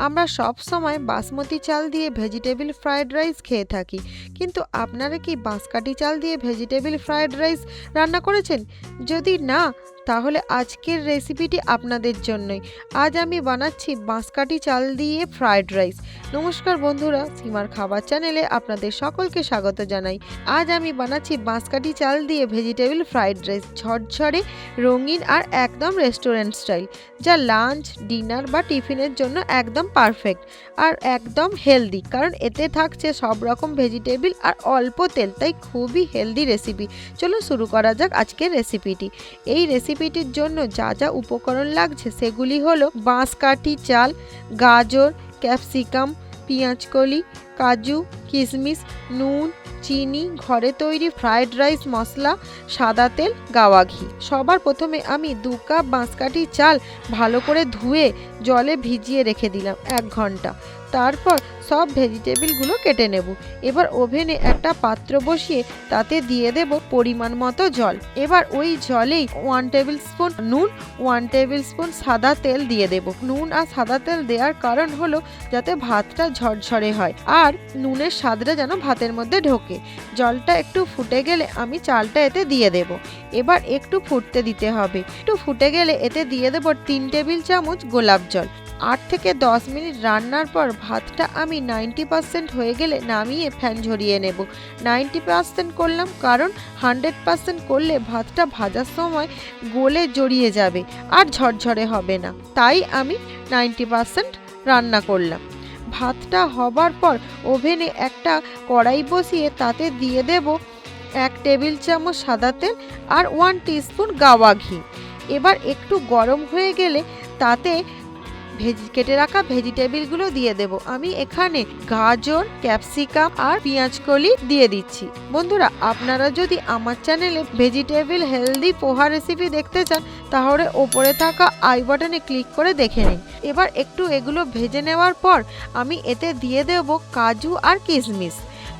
আমরা সব সময় বাসমতি চাল দিয়ে ভেজিটেবিল ফ্রাইড রাইস খেয়ে থাকি, কিন্তু আপনারা কি বাঁশকাঠি চাল দিয়ে ভেজিটেবিল ফ্রাইড রাইস রান্না করেছেন? যদি না, তাহলে আজকের রেসিপিটি আপনাদের জন্যই। আজ আমি বানাচ্ছি বাঁশকাঠি চাল দিয়ে ফ্রাইড রাইস। নমস্কার বন্ধুরা, সীমার খাবার চ্যানেলে আপনাদের সকলকে স্বাগত জানাই। আজ আমি বানাচ্ছি বাঁশকাঠি চাল দিয়ে ভেজিটেবিল ফ্রাইড রাইস, ঝরঝরে, রঙিন আর একদম রেস্টুরেন্ট স্টাইল, যা লাঞ্চ, ডিনার বা টিফিনের জন্য একদম পারফেক্ট আর একদম হেলদি, কারণ এতে থাকছে সব রকম ভেজিটেবিল আর অল্প তেল, তাই খুবই হেলদি রেসিপি। চলুন শুরু করা যাক আজকের রেসিপিটি। এই রেসিপিটির জন্য যা যা উপকরণ লাগছে সেগুলি হলো বাঁশকাঠি চাল, গাজর, ক্যাপসিকাম, পেঁয়াজকলি, কাজু, কিশমিশ, নুন, চিনি, ঘরে তৈরি ফ্রাইড রাইস মশলা, সাদা তেল, গাওয়া ঘি। সবার প্রথমে আমি 2 কাপ বাঁশকাঠি চাল ভালো করে ধুয়ে জলে ভিজিয়ে রেখে দিলাম 1 ঘন্টা। তারপর সব ভেজিটেবিলগুলো কেটে নেব। এবার ওভেনে একটা পাত্র বসিয়ে তাতে দিয়ে দেব পরিমাণ মতো জল। এবার ওই জলেই 1 টেবিল স্পুন নুন, 1 টেবিল স্পুন সাদা তেল দিয়ে দেব। নুন আর সাদা তেল দেওয়ার কারণ হলো যাতে ভাতটা ঝরঝরে হয় আর নুনের স্বাদটা যেন ভাতের মধ্যে ঢোকে। জলটা একটু ফুটে গেলে আমি চালটা এতে দিয়ে দেব। এবার একটু ফুটতে দিতে হবে। একটু ফুটে গেলে এতে দিয়ে দেব 3 টেবিল চামচ গোলাপ জল। 8 থেকে 10 মিনিট রান্নার পর ভাতটা আমি 90% হয়ে গেলে নামিয়ে ফ্যান ঝরিয়ে নেব। 90% করলাম কারণ 100% করলে ভাতটা ভাজার সময় গলে জড়িয়ে যাবে আর ঝরঝরে হবে না, তাই আমি 90% রান্না করলাম। ভাতটা হবার পর ওভেনে একটা কড়াই বসিয়ে তাতে দিয়ে দেব 1 টেবিল চামচ সাদা তেল আর 1 টিস্পুন গাওয়া ঘি। এবার একটু গরম হয়ে গেলে তাতে কেটে রাখা ভেজিটেবিলগুলো দিয়ে দেব। আমি এখানে গাজর, ক্যাপসিকাম আর পেঁয়াজকলি দিয়ে দিচ্ছি। বন্ধুরা, আপনারা যদি আমার চ্যানেলে ভেজিটেবিল হেলদি পোহা রেসিপি দেখতে চান তাহলে ওপরে থাকা আই বাটনে ক্লিক করে দেখে নিন। এবার একটু এগুলো ভেজে নেওয়ার পর আমি এতে দিয়ে দেব কাজু আর কিশমিশ।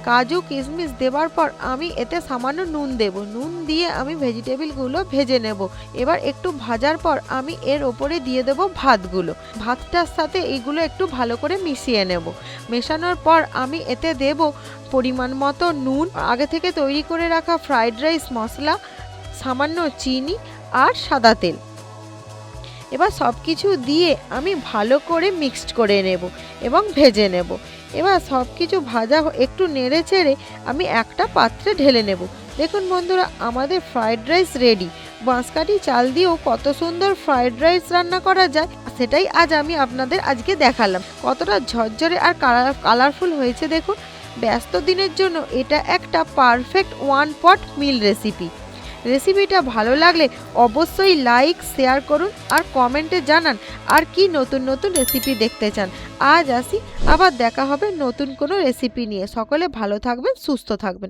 কাজু কিশমিশ দেওয়ার পর আমি এতে সামান্য নুন দেব। নুন দিয়ে আমি ভেজিটেবিলগুলো ভেজে নেব। এবার একটু ভাজার পর আমি এর ওপরে দিয়ে দেব ভাতগুলো। ভাতটার সাথে এইগুলো একটু ভালো করে মিশিয়ে নেব। মেশানোর পর আমি এতে দেব পরিমাণ মতো নুন, আগে থেকে তৈরি করে রাখা ফ্রাইড রাইস মশলা, সামান্য চিনি আর সাদা তেল। এবার সব কিছু দিয়ে আমি ভালো করে মিক্সড করে নেব এবং ভেজে নেব। এবার সব কিছু ভাজা একটু নেড়ে চেড়ে আমি একটা পাত্রে ঢেলে নেব। দেখুন বন্ধুরা, আমাদের ফ্রাইড রাইস রেডি। বাঁশকাঠি চাল দিয়েও কত সুন্দর ফ্রাইড রাইস রান্না করা যায় সেটাই আজ আমি আপনাদের আজকে দেখালাম। কতটা ঝরঝরে আর কালারফুল হয়েছে দেখুন। ব্যস্ত দিনের জন্য এটা একটা পারফেক্ট 1 পট মিল রেসিপি। রেসিপিটা ভালো লাগলে অবশ্যই লাইক, শেয়ার করুন আর কমেন্টে জানান আর কি নতুন নতুন রেসিপি দেখতে চান। আজ আসি, আবার দেখা হবে নতুন কোনো রেসিপি নিয়ে। সকলে ভালো থাকবেন, সুস্থ থাকবেন।